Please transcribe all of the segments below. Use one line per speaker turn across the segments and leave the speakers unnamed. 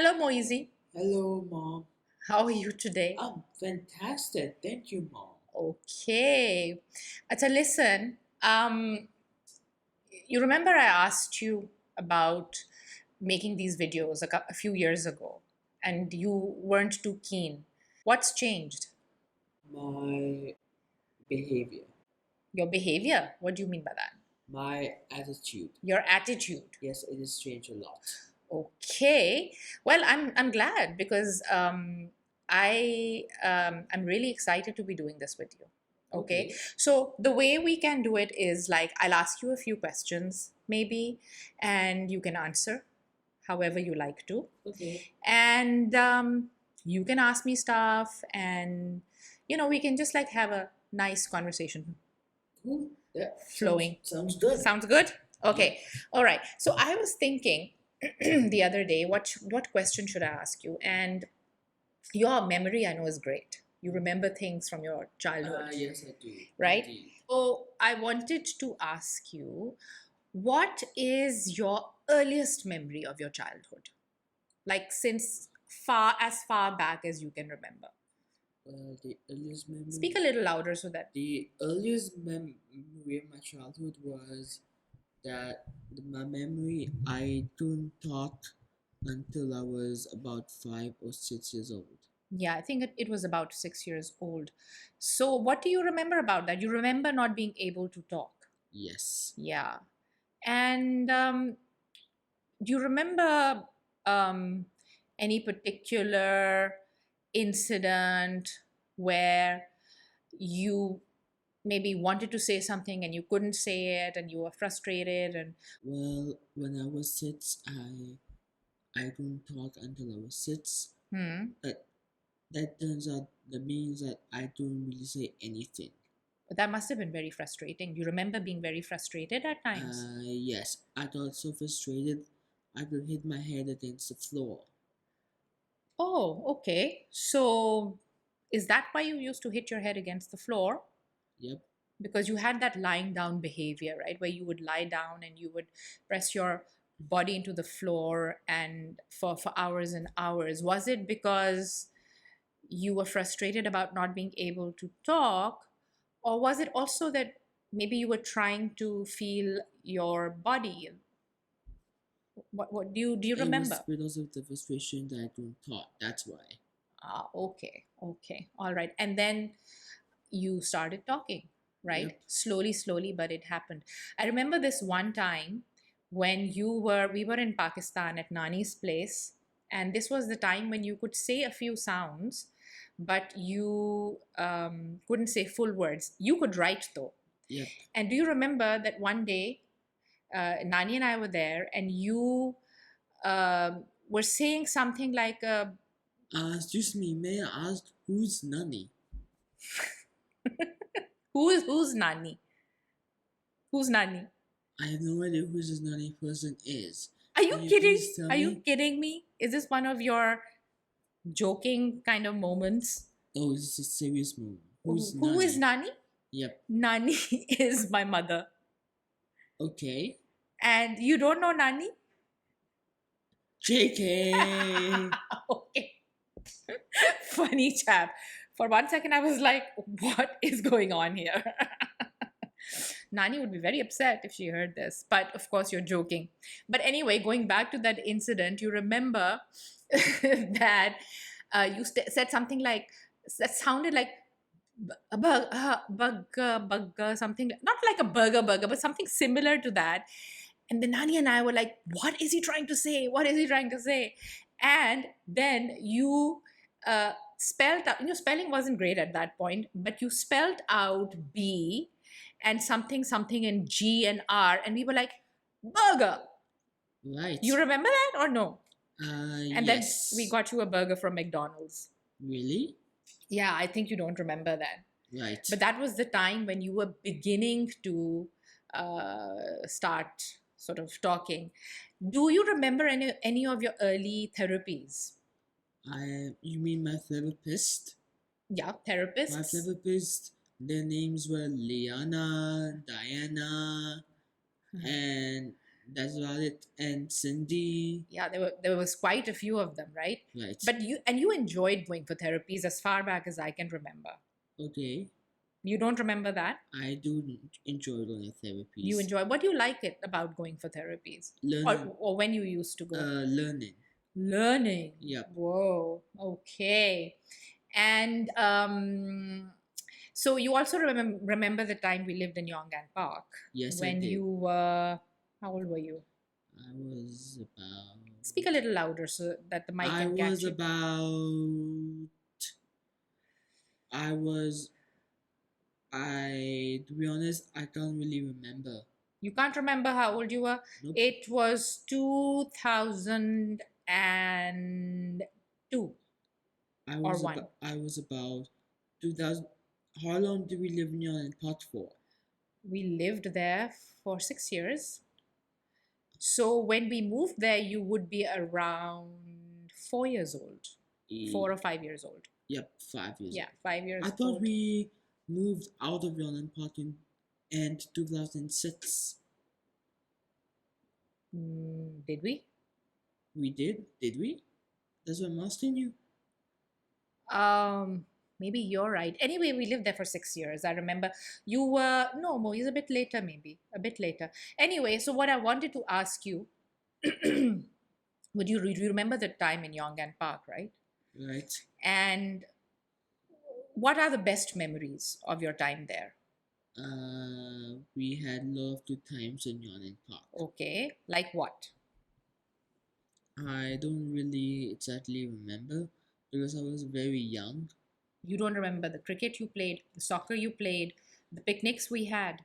Hello, Moizi.
Hello, Mom.
How are you today?
I'm fantastic. Thank you, Mom.
Okay. So listen, you remember I asked you about making these videos a few years ago, and you weren't too keen. What's changed?
My behavior,
Your behavior? What do you mean by that?
my attitude.
Your attitude.
Yes, it has changed a lot.
Okay. Well, I'm glad because I'm really excited to be doing this with you. Okay.
Okay.
So the way we can do it is like I'll ask you a few questions maybe, and you can answer however you like to,
Okay.
and you can ask me stuff, and we can just like have a nice conversation
Cool. Yeah.
flowing.
Sounds good.
Sounds good?
Yeah.
Okay. All right. So I was thinking the other day, what question should I ask you? And your memory, I know, is great. You remember things from your childhood,
Yes, I do.
right?
Indeed.
So I wanted to ask you, what is your earliest memory of your childhood? Like since far back as you can remember.
The earliest memory.
Speak a little louder so that.
The earliest memory of my childhood was that my memory. I don't talk until I was about 5 or 6 years old.
Yeah, I think it was about 6 years old. So, what do you remember about that? You remember not being able to talk.
Yes.
Yeah. And do you remember um, any particular incident where you maybe wanted to say something and you couldn't say it and you were frustrated and
Well, when I was 6, I don't talk until I was 6.
hmm,
That that turns out that means that I don't really say anything.
but that must have been very frustrating. Do you remember being very frustrated at times?
Yes, I got so frustrated I could hit my head against the floor.
Oh, okay. So is that why you used to hit your head against the floor?
Yep.
Because you had that lying down behavior, right? Where you would lie down and you would press your body into the floor and for hours and hours. Was it because you were frustrated about not being able to talk? Or was it also that maybe you were trying to feel your body? What do you
It was
remember?
because of the frustration that I don't talk. That's why.
Ah, okay, okay, all right. And then you started talking, right?
Yep.
Slowly, but it happened. I remember this one time when we were in Pakistan at Nani's place, and this was the time when you could say a few sounds, but you couldn't say full words. You could write though.
Yep.
And do you remember that one day, Nani and I were there, and you were saying something like,
Excuse me, may I ask who's Nanny?
"Who's Nani? Who's Nani?"
I have no idea who this Nanny person is.
Are you
Can you
kidding?
please tell
Are you
me?
kidding me? Is this one of your joking kind of moments?
Oh, this is a serious moment. Who's
Who is
Nanny?
Nani?
Yep.
Nani is my mother.
Okay.
And you don't know Nani?
JK.
Okay. Funny chap. For one second, I was like, what is going on here? Nani would be very upset if she heard this. But of course, you're joking. But anyway, going back to that incident, you remember that you said something like, that sounded like a burger, something, not like a burger, but something similar to that. And then Nani and I were like, what is he trying to say? What is he trying to say? And then you spelled out, spelling wasn't great at that point, but you spelled out B and something in G and R. And we were like, burger.
Right.
You remember that or no? And then we
Yes.
got you a burger from McDonald's.
Really?
Yeah, I think you don't remember that.
Right.
But that was the time when you were beginning to start sort of talking. Do you remember any of your early therapies?
You mean my therapist?
Yeah,
My
therapists.
therapist, their names were Liana, Diana, and That's about it. And Cindy,
Yeah, there was quite a few of them, right?
right?
But you enjoyed going for therapies as far back as I can remember.
Okay,
You don't remember that?
I do enjoy going to
You
therapies.
enjoy, what do you like it about going for therapies?
Learning,
Or when you used to go?
learning.
Learning.
Yep.
Whoa. Okay. And so you also remember the time we lived in Yongan Park
Yes, I
when
did.
you were, how old were you?
I was about.
Speak a little louder so that the mic
I
can
was
catch it.
about. I was. I. To be honest, I can't really remember.
You can't remember how old you were?
Nope.
It was 2002 or 1.
I was about 2000. How long did we live in your pot for?
We lived there for 6 years. So when we moved there, you would be around 4 years old, 4
E-
or 5 years old.
Yep, 5 years
Yeah,
old.
5
I
years
thought
old.
we moved out of your pot in and 2006.
Did we?
We did we? That's what I'm asking you.
Maybe you're right. Anyway, we lived there for 6 years. I remember you were, no, Mo, it's a bit later, maybe a bit later. Anyway, so what I wanted to ask you, do you remember the time in Yongan Park, right?
Right.
And what are the best memories of your time there?
We had a lot of good times in Yon Park.
Okay, like what?
I don't really exactly remember because I was very young.
You don't remember the cricket you played, the soccer you played, the picnics we had?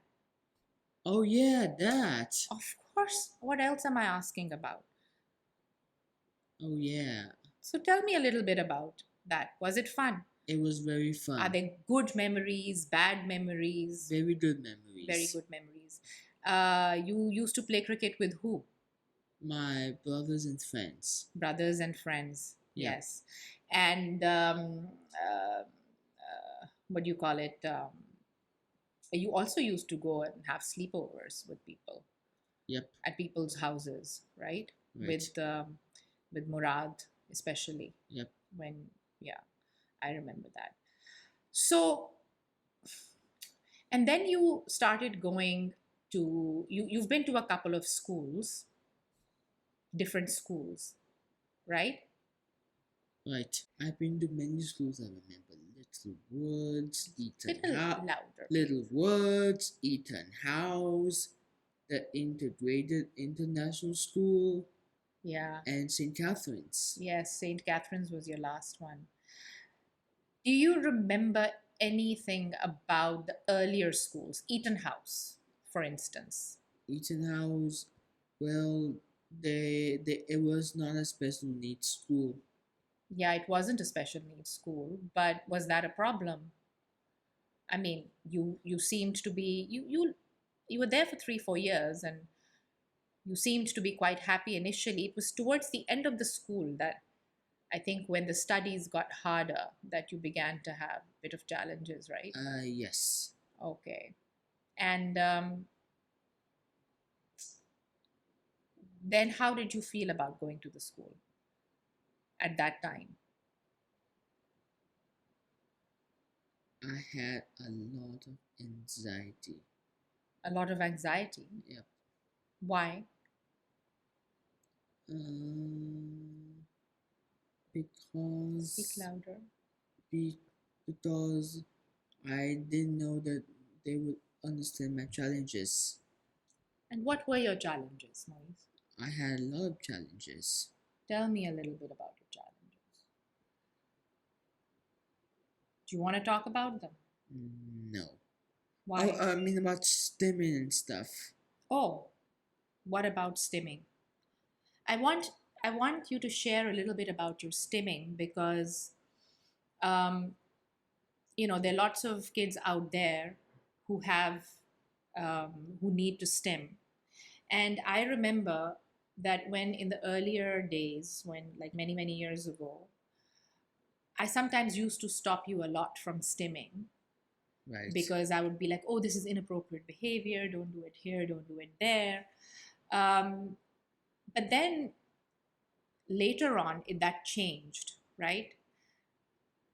Oh yeah, that.
Of course. What else am I asking about?
Oh yeah,
So tell me a little bit about that. Was it fun?
it was very
Are
fun.
there good memories, bad memories?
Very good
Very
memories.
good memories. You used to play cricket with who?
My brothers and friends.
Brothers and friends.
Yep.
Yes. And what do you call it? You also used to go and have sleepovers with people
Yep.
at people's houses, right?
Right.
With Murad, especially
Yep.
when, yeah, I remember that. So, and then you started going to, you've been to a couple of schools, different schools, right?
Right. I've been to many schools. I remember Little Woods,
Little louder,
Little
please.
Woods, Eton House, the Integrated International School,
Yeah.
and St. Catherine's.
Yes, St. Catherine's was your last one. Do you remember anything about the earlier schools, Eton House, for instance?
Eton House, well, it was not a special needs school.
Yeah, it wasn't a special needs school, but was that a problem? I mean, you seemed to be you were there for 3 4 years, and you seemed to be quite happy initially. It was towards the end of the school that I think when the studies got harder that you began to have a bit of challenges, right?
Yes.
Okay. And then how did you feel about going to the school at that time?
I had a lot of anxiety.
A lot of anxiety.
Yep.
Why?
Um,
Speak
because
louder.
be, because I didn't know that they would understand my challenges.
And what were your challenges, Maurice?
I had a lot of challenges.
Tell me a little bit about your challenges. Do you want to talk about them?
No. Oh,
Why?
I mean about stimming and stuff.
Oh, what about stimming? I want I want you to share a little bit about your stimming because um, there are lots of kids out there who have who need to stim. And I remember that when in the earlier days, when like many, many years ago, I sometimes used to stop you a lot from stimming
Right.
because I would be like, oh, this is inappropriate behavior. Don't do it here. Don't do it there. Um, but then later on, that changed, right?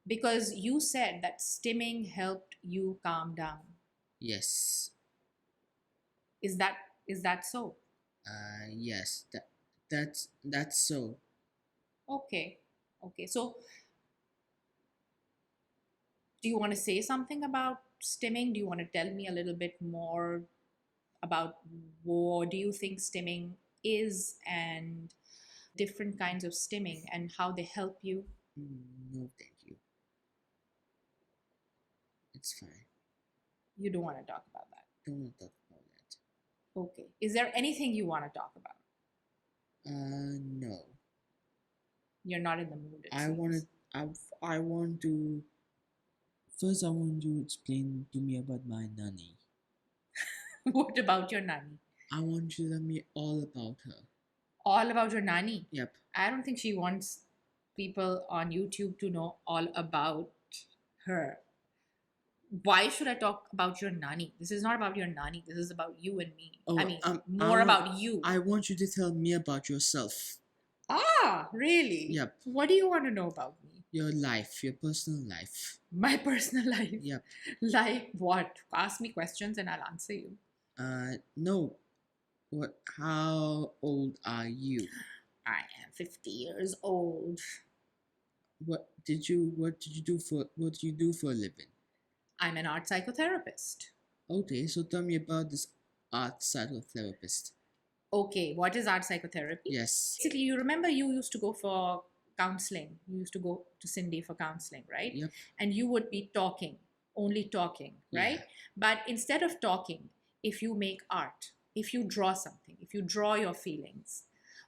Because you said that stimming helped you calm down.
Yes.
Is that is that so?
Yes. That's so.
Okay. Okay. So, do you want to say something about stimming? Do you want to tell me a little bit more about what do you think stimming is and different kinds of stimming and how they help you?
No, thank you. It's fine.
You don't want to talk about that.
Don't want to talk about that.
Okay. Is there anything you want to talk about?
No.
You're not in the mood, it
I
seems.
wanted. I want to. First, I want you to explain to me about my nanny.
What about your nanny?
I want you to tell me all about her.
All about your nanny?
Yep.
I don't think she wants people on YouTube to know all about her. Why should I talk about your nanny? This is not about your nanny. This is about you and me. I
Oh,
mean,
I
more
want.
about you.
I want you to tell me about yourself.
Ah, really?
Yep.
What do you want to know about me?
Your life, your personal life.
My personal life?
Yep.
Like what? Ask me questions and I'll answer you.
No. What? How old are you?
I am 50 years old.
What did you do for a living?
I'm an art psychotherapist.
Okay, so tell me about this art psychotherapist.
Okay, what is art psychotherapy?
Yes.
Basically, you remember you used to go for counseling. You used to go to Cindy for counseling, right?
Yep.
And you would be talking, only talking, right?
Yeah.
But instead of talking, if you make art, if you draw something, if you draw your feelings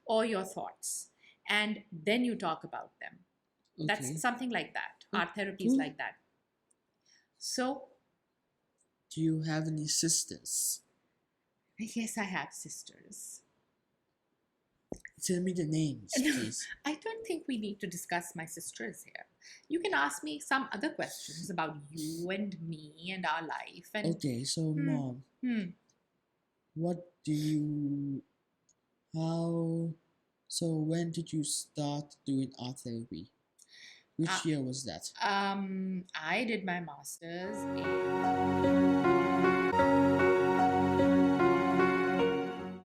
or your thoughts, and then you talk about them,
Okay.
that's something like that.
Oh,
Art therapy is
cool.
like that. So,
Do you have any sisters?
yes, I have sisters.
Tell me the names, please.
I don't think we need to discuss my sisters here. You can ask me some other questions about you and me and our life. And
Okay, so mom, what do you how so when did you start doing art therapy? Which year was that?
I did my master's in